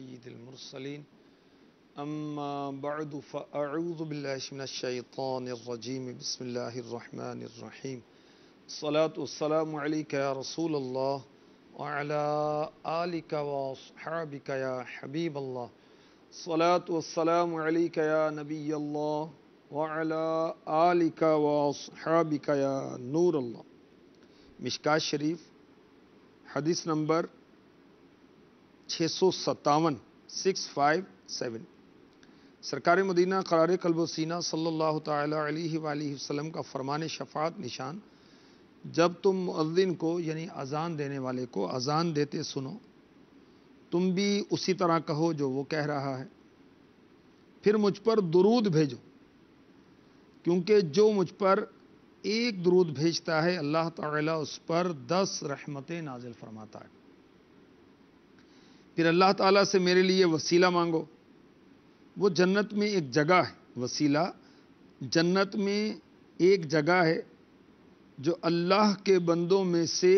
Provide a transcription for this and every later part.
سيد المرسلين أما بعد فأعوذ بالله من الشيطان الرجيم بسم الله الرحمن الرحيم الصلاة والسلام عليك يا رسول الله وعلى آلك وأصحابك يا حبيب الله الصلاة والسلام عليك يا نبي الله وعلى آلك وأصحابك يا نور الله. مشکات شریف حدیث نمبر 657 سرکار مدینہ قرار قلب و سینہ صلی اللہ تعالی علیہ وآلہ وسلم کا فرمان شفاعت نشان: جب تم مؤذن کو یعنی اذان دینے والے کو اذان دیتے سنو تم بھی اسی طرح کہو جو وہ کہہ رہا ہے، پھر مجھ پر درود بھیجو، کیونکہ جو مجھ پر ایک درود بھیجتا ہے اللہ تعالیٰ اس پر 10 رحمتیں نازل فرماتا ہے۔ پھر اللہ تعالیٰ سے میرے لیے وسیلہ مانگو، وہ جنت میں ایک جگہ ہے، وسیلہ جنت میں ایک جگہ ہے جو اللہ کے بندوں میں سے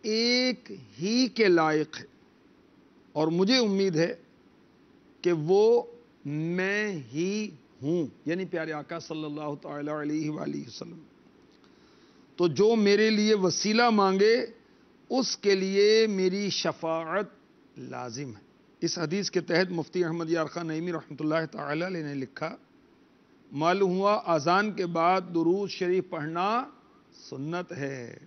ایک ہی کے لائق ہے، اور مجھے امید ہے کہ وہ میں ہی ہوں، یعنی پیارے آقا صلی اللہ تعالی علیہ وآلہ وسلم۔ تو جو میرے لیے وسیلہ مانگے اس کے لیے میری شفاعت لازم ہے۔ اس حدیث کے تحت مفتی احمد یار خان نعیمی رحمۃ اللہ تعالی علیہ نے لکھا، معلوم ہوا اذان کے بعد درود شریف پڑھنا سنت ہے۔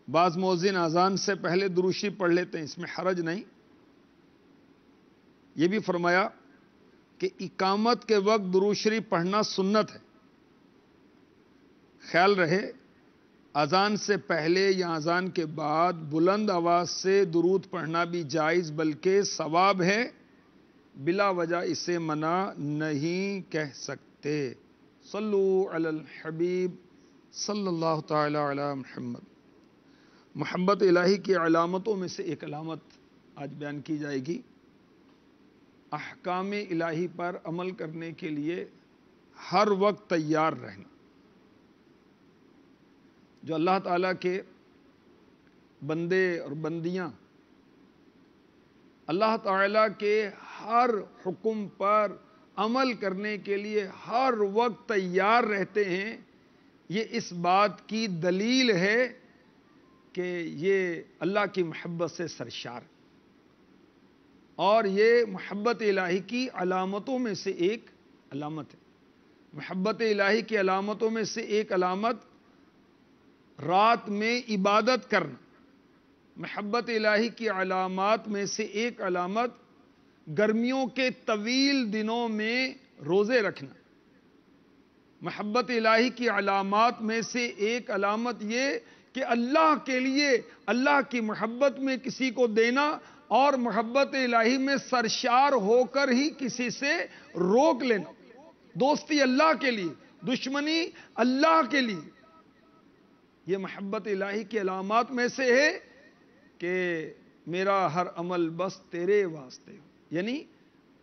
بعض مؤذن اذان سے پہلے درود شریف پڑھ لیتے ہیں، اس میں حرج نہیں۔ یہ بھی فرمایا کہ اقامت کے وقت درود شریف پڑھنا سنت ہے۔ خیال رہے اذان سے پہلے یا اذان کے بعد بلند آواز سے درود پڑھنا بھی جائز بلکہ ثواب ہے، بلا وجہ اسے منع نہیں کہہ سکتے۔ صلو علی الحبیب صلی اللہ تعالی علی محمد۔ محبت الہی کی علامتوں میں سے ایک علامت آج بیان کی جائے گی، احکام الہی پر عمل کرنے کے لیے ہر وقت تیار رہنا۔ جو اللہ تعالیٰ کے بندے اور بندیاں اللہ تعالیٰ کے ہر حکم پر عمل کرنے کے لیے ہر وقت تیار رہتے ہیں، یہ اس بات کی دلیل ہے کہ یہ اللہ کی محبت سے سرشار، اور یہ محبت الہی کی علامتوں میں سے ایک علامت ہے۔ محبت الہی کی علامتوں میں سے ایک علامت رات میں عبادت کرنا، محبت الہی کی علامات میں سے ایک علامت گرمیوں کے طویل دنوں میں روزے رکھنا، محبت الہی کی علامات میں سے ایک علامت یہ کہ اللہ کے لیے اللہ کی محبت میں کسی کو دینا، اور محبت الہی میں سرشار ہو کر ہی کسی سے روک لینا۔ دوستی اللہ کے لیے، دشمنی اللہ کے لیے، یہ محبت الہی کی علامات میں سے ہے کہ میرا ہر عمل بس تیرے واسطے ہو، یعنی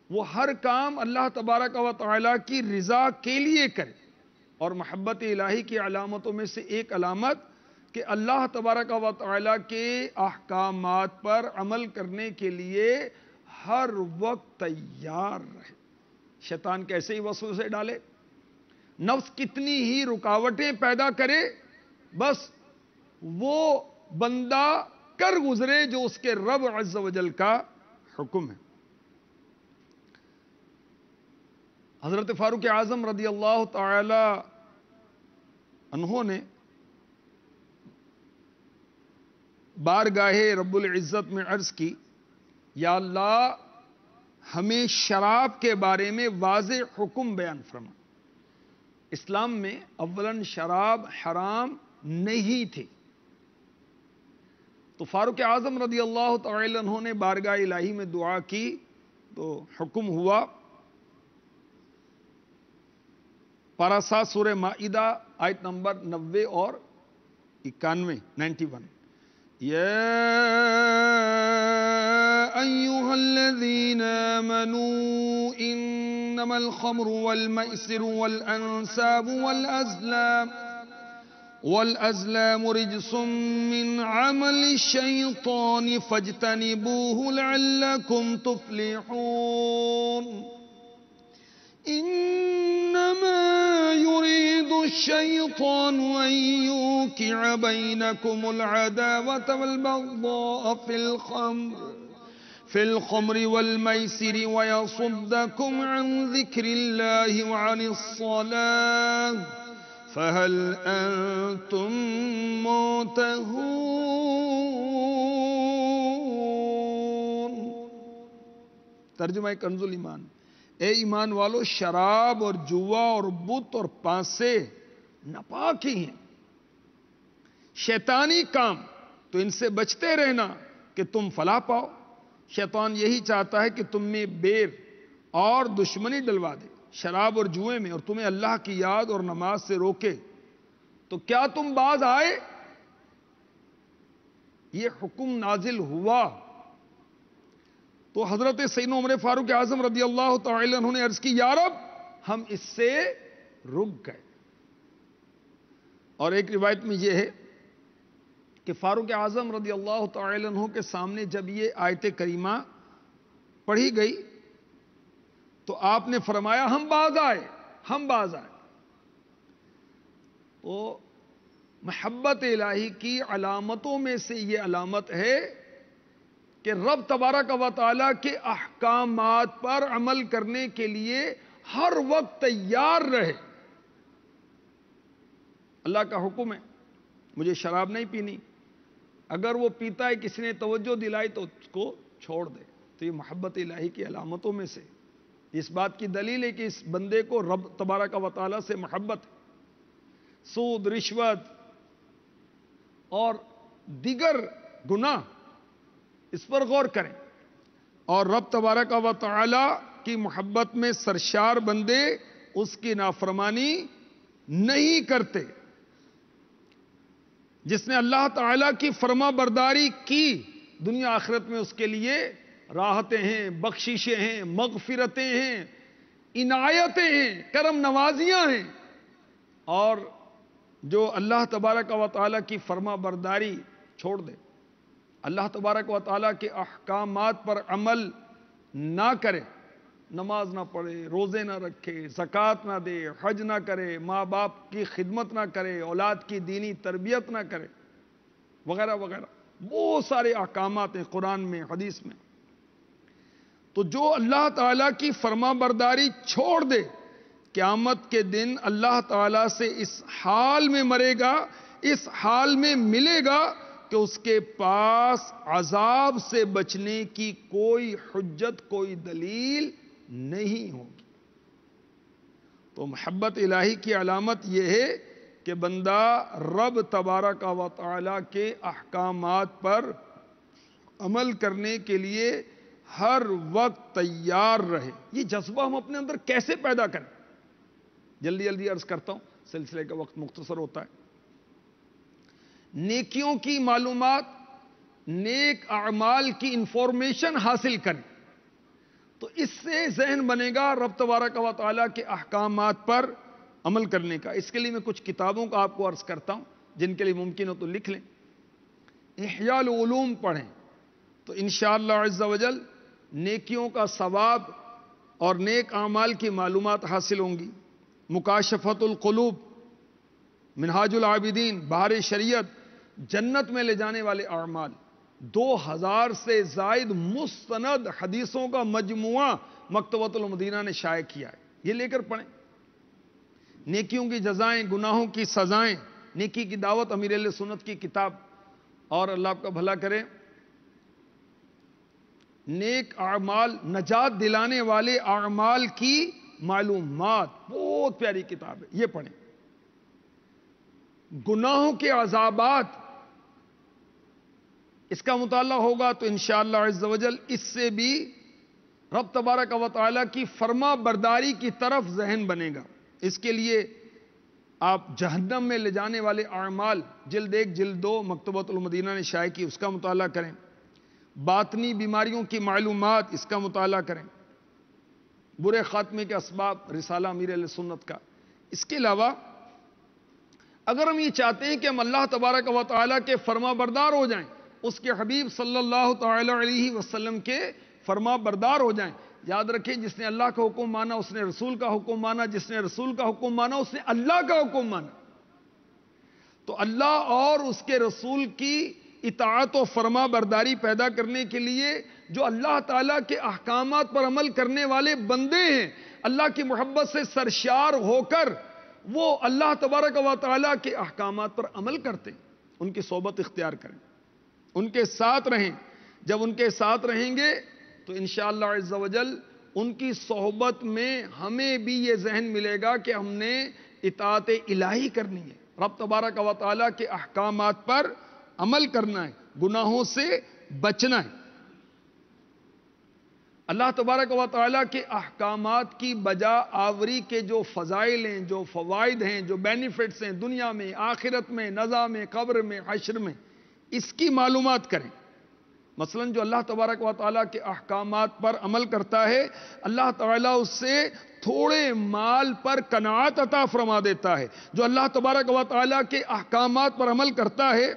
وہ ہر کام اللہ تبارک و تعالی کی رضا کے لیے کرے۔ اور محبت الہی کی علامتوں میں سے ایک علامت کہ اللہ تبارک و تعالی کے احکامات پر عمل کرنے کے لیے ہر وقت تیار رہے۔ شیطان کیسے ہی وسوسے ڈالے، نفس کتنی ہی رکاوٹیں پیدا کرے، بس وہ بندہ کر گزرے جو اس کے رب عز و جل کا حکم ہے۔ حضرت فاروق اعظم رضی اللہ تعالی عنہ نے بارگاہ رب العزت میں عرض کی، یا اللہ ہمیں شراب کے بارے میں واضح حکم بیان فرما۔ اسلام میں اولاً شراب حرام نہیں تھی، تو فاروق اعظم رضی اللہ تعالی عنہ نے بارگاہ الہی میں دعا کی تو حکم ہوا۔ پارہ 7 سورہ مائدہ آیت نمبر 90 اور 91 یا ایھا الذین آمنوا انما الخمر والمیسر والانصاب والازلام وَالْأَزْلَامُ رِجْسٌ مِّنْ عَمَلِ الشَّيْطَانِ فَاجْتَنِبُوهُ لَعَلَّكُمْ تُفْلِحُونَ إِنَّمَا يُرِيدُ الشَّيْطَانُ أَن يُوقِعَ بَيْنَكُمُ الْعَدَاوَةَ وَالْبَغْضَاءَ فِي الْخَمْرِ وَالْمَيْسِرِ وَيَصُدَّكُمْ عَن ذِكْرِ اللَّهِ وَعَنِ الصَّلَاةِ فَهَلْ أَنْتُمْ مُنْتَهُونَ۔ ترجمہ کنز الایمان: اے ایمان والو، شراب اور جوا اور بت اور پانسے ناپاک ہی ہیں، شیطانی کام، تو ان سے بچتے رہنا کہ تم فلاح پاؤ۔ شیطان یہی چاہتا ہے کہ تم میں بیر اور دشمنی ڈلوا دے شراب اور جوئے میں، اور تمہیں اللہ کی یاد اور نماز سے روکے، تو کیا تم باز آئے؟ یہ حکم نازل ہوا تو حضرت سیدنا عمر فاروق اعظم رضی اللہ تعالی عنہ نے عرض کی، یا رب ہم اس سے رک گئے۔ اور ایک روایت میں یہ ہے کہ فاروق اعظم رضی اللہ تعالی عنہ کے سامنے جب یہ آیت کریمہ پڑھی گئی تو آپ نے فرمایا ہم باز آئے، ہم باز آئے۔ تو محبت الہی کی علامتوں میں سے یہ علامت ہے کہ رب تبارک و تعالیٰ کے احکامات پر عمل کرنے کے لیے ہر وقت تیار رہے۔ اللہ کا حکم ہے مجھے شراب نہیں پینی، اگر وہ پیتا ہے کسی نے توجہ دلائی تو اس کو چھوڑ دے۔ تو یہ محبت الہی کی علامتوں میں سے اس بات کی دلیل ہے کہ اس بندے کو رب تبارک و تعالیٰ سے محبت ہے۔ سود، رشوت اور دیگر گناہ، اس پر غور کریں، اور رب تبارک و تعالیٰ کی محبت میں سرشار بندے اس کی نافرمانی نہیں کرتے۔ جس نے اللہ تعالیٰ کی فرما برداری کی، دنیا آخرت میں اس کے لیے راحتیں ہیں، بخششیں ہیں، مغفرتیں ہیں، عنایتیں ہیں، کرم نوازیاں ہیں۔ اور جو اللہ تبارک و تعالیٰ کی فرما برداری چھوڑ دے، اللہ تبارک و تعالیٰ کے احکامات پر عمل نہ کرے، نماز نہ پڑھے، روزے نہ رکھے، زکوٰۃ نہ دے، حج نہ کرے، ماں باپ کی خدمت نہ کرے، اولاد کی دینی تربیت نہ کرے، وغیرہ وغیرہ بہت سارے احکامات ہیں قرآن میں، حدیث میں۔ تو جو اللہ تعالیٰ کی فرما برداری چھوڑ دے، قیامت کے دن اللہ تعالیٰ سے اس حال میں مرے گا، اس حال میں ملے گا کہ اس کے پاس عذاب سے بچنے کی کوئی حجت، کوئی دلیل نہیں ہوگی۔ تو محبت الہی کی علامت یہ ہے کہ بندہ رب تبارک و تعالیٰ کے احکامات پر عمل کرنے کے لیے ہر وقت تیار رہے۔ یہ جذبہ ہم اپنے اندر کیسے پیدا کریں؟ جلدی جلدی عرض کرتا ہوں، سلسلے کا وقت مختصر ہوتا ہے۔ نیکیوں کی معلومات، نیک اعمال کی انفارمیشن حاصل کریں، تو اس سے ذہن بنے گا رب تبارک و تعالیٰ کے احکامات پر عمل کرنے کا۔ اس کے لیے میں کچھ کتابوں کا آپ کو عرض کرتا ہوں، جن کے لیے ممکن ہو تو لکھ لیں۔ احیاء العلوم پڑھیں تو انشاءاللہ عز و جل نیکیوں کا ثواب اور نیک اعمال کی معلومات حاصل ہوں گی۔ مکاشفت القلوب، منہاج العابدین، بہار شریعت، جنت میں لے جانے والے اعمال، 2000 سے زائد مستند حدیثوں کا مجموعہ مکتبۃ المدینہ نے شائع کیا ہے، یہ لے کر پڑھیں۔ نیکیوں کی جزائیں، گناہوں کی سزائیں، نیکی کی دعوت، امیر اہل سنت کی کتاب، اور اللہ آپ کا بھلا کرے۔ نیک اعمال، نجات دلانے والے اعمال کی معلومات، بہت پیاری کتاب ہے، یہ پڑھیں۔ گناہوں کے عذابات، اس کا مطالعہ ہوگا تو انشاءاللہ عز و جل اس سے بھی رب تبارک و تعالیٰ کی فرما برداری کی طرف ذہن بنے گا۔ اس کے لیے آپ جہنم میں لے جانے والے اعمال، جلد 1 جلد 2 مکتبۃ المدینہ نے شائع کی، اس کا مطالعہ کریں۔ باطنی بیماریوں کی معلومات، اس کا مطالعہ کریں۔ برے خاتمے کے اسباب، رسالہ امیر اہل سنت کا۔ اس کے علاوہ اگر ہم یہ چاہتے ہیں کہ ہم اللہ تبارک و تعالیٰ کے فرما بردار ہو جائیں، اس کے حبیب صلی اللہ تعالی علیہ وسلم کے فرما بردار ہو جائیں، یاد رکھیں جس نے اللہ کا حکم مانا اس نے رسول کا حکم مانا، جس نے رسول کا حکم مانا اس نے اللہ کا حکم مانا۔ تو اللہ اور اس کے رسول کی اطاعت و فرما برداری پیدا کرنے کے لیے جو اللہ تعالیٰ کے احکامات پر عمل کرنے والے بندے ہیں، اللہ کی محبت سے سرشار ہو کر وہ اللہ تبارک و تعالیٰ کے احکامات پر عمل کرتے ہیں، ان کی صحبت اختیار کریں، ان کے ساتھ رہیں۔ جب ان کے ساتھ رہیں گے تو انشاءاللہ عز و جل ان کی صحبت میں ہمیں بھی یہ ذہن ملے گا کہ ہم نے اطاعت الہی کرنی ہے، رب تبارک و تعالیٰ کے احکامات پر عمل کرنا ہے، گناہوں سے بچنا ہے۔ اللہ تبارک و تعالیٰ کے احکامات کی بجا آوری کے جو فضائل ہیں، جو فوائد ہیں، جو بینیفٹس ہیں دنیا میں، آخرت میں، نظام قبر میں، حشر میں، اس کی معلومات کریں۔ مثلا جو اللہ تبارک و تعالیٰ کے احکامات پر عمل کرتا ہے، اللہ تعالیٰ اس سے تھوڑے مال پر قناعت عطا فرما دیتا ہے۔ جو اللہ تبارک و تعالیٰ کے احکامات پر عمل کرتا ہے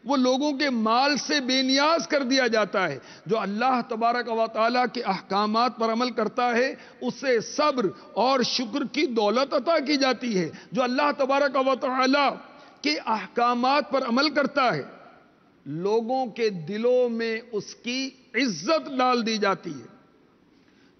وہ لوگوں کے مال سے بے نیاز کر دیا جاتا ہے۔ جو اللہ تبارک و تعالیٰ کے احکامات پر عمل کرتا ہے اسے صبر اور شکر کی دولت عطا کی جاتی ہے۔ جو اللہ تبارک و تعالیٰ کے احکامات پر عمل کرتا ہے لوگوں کے دلوں میں اس کی عزت ڈال دی جاتی ہے۔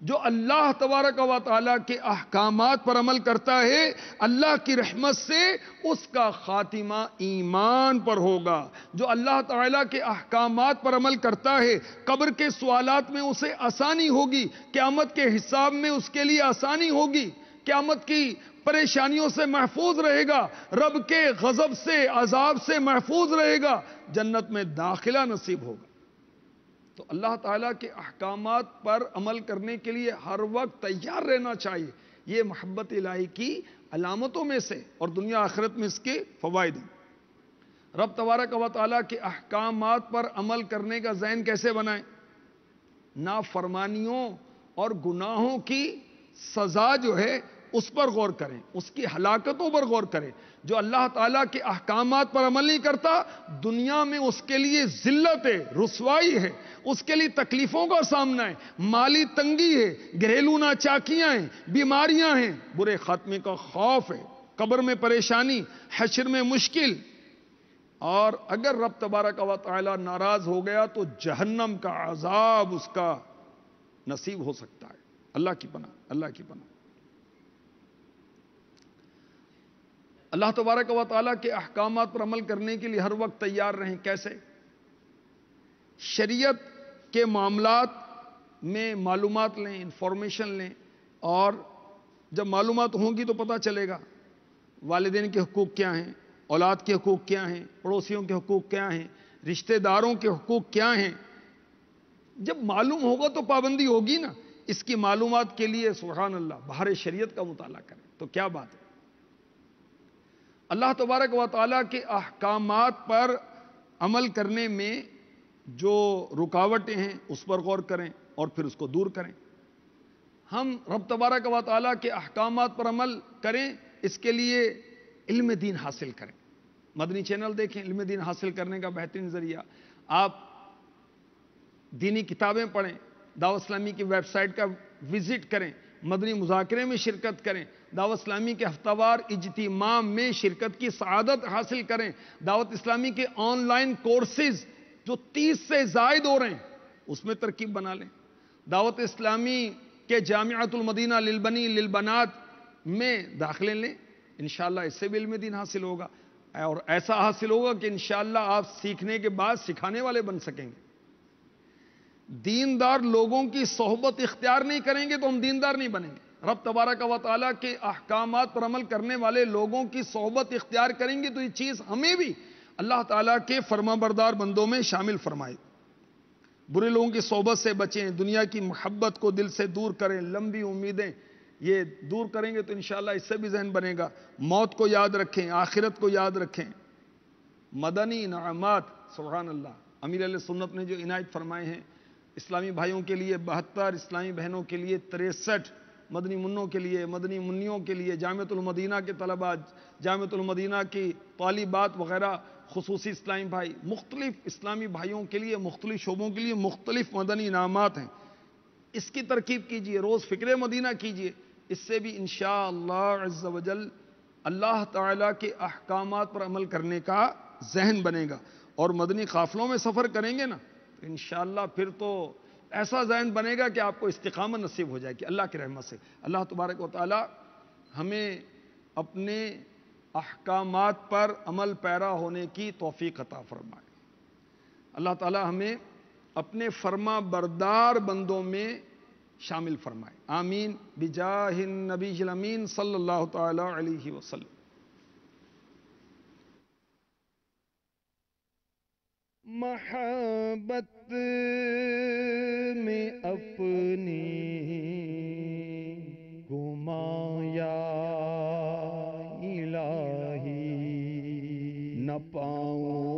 جو اللہ تبارک و تعالیٰ کے احکامات پر عمل کرتا ہے اللہ کی رحمت سے اس کا خاتمہ ایمان پر ہوگا۔ جو اللہ تعالیٰ کے احکامات پر عمل کرتا ہے قبر کے سوالات میں اسے آسانی ہوگی، قیامت کے حساب میں اس کے لیے آسانی ہوگی، قیامت کی پریشانیوں سے محفوظ رہے گا، رب کے غضب سے عذاب سے محفوظ رہے گا، جنت میں داخلہ نصیب ہوگا۔ تو اللہ تعالیٰ کے احکامات پر عمل کرنے کے لیے ہر وقت تیار رہنا چاہیے، یہ محبت الہی کی علامتوں میں سے اور دنیا آخرت میں اس کے فوائد ہیں۔ رب تبارک و تعالیٰ کے احکامات پر عمل کرنے کا ذہن کیسے بنائیں؟ نافرمانیوں اور گناہوں کی سزا جو ہے اس پر غور کریں، اس کی ہلاکتوں پر غور کریں۔ جو اللہ تعالیٰ کے احکامات پر عمل نہیں کرتا دنیا میں اس کے لیے ذلت ہے، رسوائی ہے، اس کے لیے تکلیفوں کا سامنا ہے، مالی تنگی ہے، گھریلو ناچاکیاں ہیں، بیماریاں ہیں، برے خاتمے کا خوف ہے، قبر میں پریشانی، حشر میں مشکل، اور اگر رب تبارک و تعالی ناراض ہو گیا تو جہنم کا عذاب اس کا نصیب ہو سکتا ہے۔ اللہ کی پناہ، اللہ کی پناہ۔ اللہ تبارک و تعالیٰ کے احکامات پر عمل کرنے کے لیے ہر وقت تیار رہیں۔ کیسے؟ شریعت کے معاملات میں معلومات لیں، انفارمیشن لیں، اور جب معلومات ہوں گی تو پتہ چلے گا والدین کے حقوق کیا ہیں، اولاد کے حقوق کیا ہیں، پڑوسیوں کے حقوق کیا ہیں، رشتہ داروں کے حقوق کیا ہیں۔ جب معلوم ہوگا تو پابندی ہوگی نا۔ اس کی معلومات کے لیے سبحان اللہ بہار شریعت کا مطالعہ کریں تو کیا بات ہے۔ اللہ تبارک و تعالیٰ کے احکامات پر عمل کرنے میں جو رکاوٹیں ہیں اس پر غور کریں اور پھر اس کو دور کریں۔ ہم رب تبارک و تعالیٰ کے احکامات پر عمل کریں، اس کے لیے علم دین حاصل کریں۔ مدنی چینل دیکھیں، علم دین حاصل کرنے کا بہترین ذریعہ۔ آپ دینی کتابیں پڑھیں، دعوت اسلامی کی ویب سائٹ کا وزٹ کریں، مدنی مذاکرے میں شرکت کریں، دعوت اسلامی کے ہفتہ وار اجتماع میں شرکت کی سعادت حاصل کریں، دعوت اسلامی کے آن لائن کورسز جو 30 سے زائد ہو رہے ہیں اس میں ترکیب بنا لیں، دعوت اسلامی کے جامعۃ المدینہ للبنی للبنات میں داخلے لیں، انشاءاللہ اس سے بھی علم دین حاصل ہوگا، اور ایسا حاصل ہوگا کہ انشاءاللہ آپ سیکھنے کے بعد سکھانے والے بن سکیں گے۔ دیندار لوگوں کی صحبت اختیار نہیں کریں گے تو ہم دیندار نہیں بنیں گے۔ رب تبارک و تعالیٰ کے احکامات پر عمل کرنے والے لوگوں کی صحبت اختیار کریں گے تو یہ چیز ہمیں بھی اللہ تعالیٰ کے فرما بردار بندوں میں شامل فرمائے۔ برے لوگوں کی صحبت سے بچیں، دنیا کی محبت کو دل سے دور کریں، لمبی امیدیں یہ دور کریں گے تو انشاءاللہ اس سے بھی ذہن بنے گا۔ موت کو یاد رکھیں، آخرت کو یاد رکھیں۔ مدنی انعامات سبحان اللہ، امیر علیہ سنت نے جو عنایت فرمائے ہیں اسلامی بھائیوں کے لیے 72، اسلامی بہنوں کے لیے 63، مدنی منوں کے لیے، مدنی منیوں کے لیے، جامعۃ المدینہ کے طلباء، جامعۃ المدینہ کی طالبات وغیرہ، خصوصی اسلامی بھائی، مختلف اسلامی بھائیوں کے لیے مختلف شعبوں کے لیے مختلف مدنی انعامات ہیں. اس کی ترکیب کیجئے، روز فکر مدینہ کیجئے. اس سے بھی انشاءاللہ عز و جل اللہ تعالیٰ کے احکامات پر عمل کرنے کا ذہن بنے گا. اور مدنی قافلوں میں سفر کریں گے نا تو انشاءاللہ پھر تو ایسا ذہن بنے گا کہ آپ کو استقامت نصیب ہو جائے گی اللہ کی رحمت سے. اللہ تبارک و تعالی ہمیں اپنے احکامات پر عمل پیرا ہونے کی توفیق عطا فرمائے. اللہ تعالی ہمیں اپنے فرما بردار بندوں میں شامل فرمائے. آمین بجاہ النبی الامین صلی اللہ تعالی علیہ وسلم. محبت میں اپنی گمایا الہی نہ پاؤں